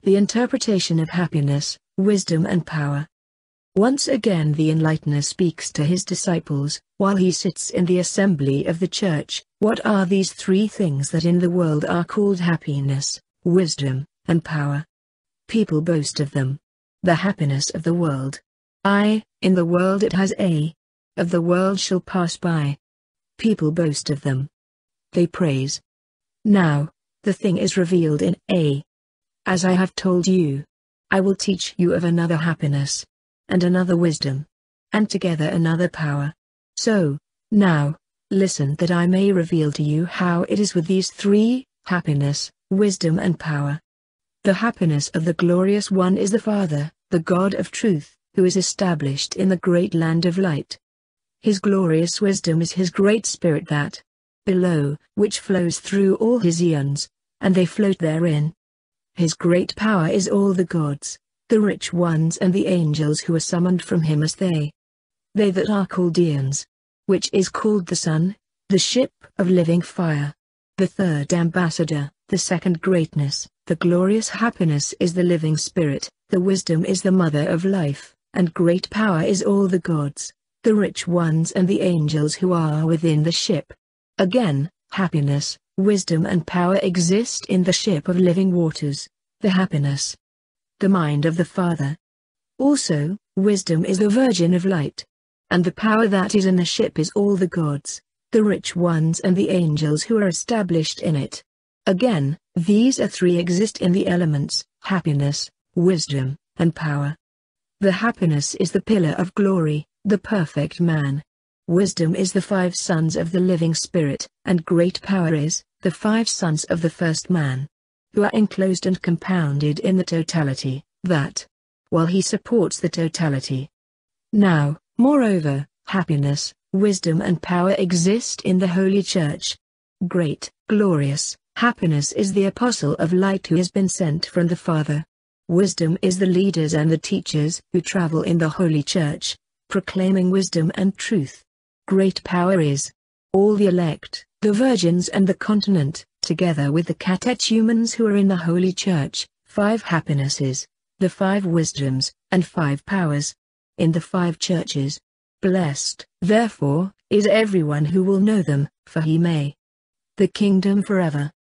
The interpretation of happiness, wisdom and power. Once again the enlightener speaks to his disciples, while he sits in the assembly of the church. What are these three things that in the world are called happiness, wisdom, and power? People boast of them. The happiness of the world. In the world it has of the world shall pass by. People boast of them. They praise. Now, the thing is revealed in As I have told you, I will teach you of another happiness, and another wisdom, and together another power. So, now, listen that I may reveal to you how it is with these three, happiness, wisdom and power. The happiness of the glorious one is the Father, the God of truth, who is established in the great land of light. His glorious wisdom is his great spirit that, below, which flows through all his eons, and they float therein. His great power is all the gods, the rich ones and the angels who are summoned from him as they that are called eons, which is called the sun, the ship of living fire. The third ambassador, the second greatness, the glorious happiness is the living spirit, the wisdom is the mother of life, and great power is all the gods, the rich ones and the angels who are within the ship. Again, happiness, wisdom and power exist in the ship of living waters, the happiness, the mind of the Father. Also, wisdom is the virgin of light. And the power that is in the ship is all the gods, the rich ones and the angels who are established in it. Again, these three exist in the elements, happiness, wisdom, and power. The happiness is the pillar of glory, the perfect man. Wisdom is the 5 sons of the living spirit, and great power is, the 5 sons of the first man, who are enclosed and compounded in the totality, that, while he supports the totality. Now, moreover, happiness, wisdom and power exist in the Holy Church. Great, glorious, happiness is the apostle of light who has been sent from the Father. Wisdom is the leaders and the teachers who travel in the Holy Church, proclaiming wisdom and truth. Great power is all the elect, the virgins and the continent, together with the catechumens who are in the Holy Church, 5 happinesses, the 5 wisdoms, and 5 powers. In the 5 churches. Blessed, therefore, is everyone who will know them, for he may the kingdom forever.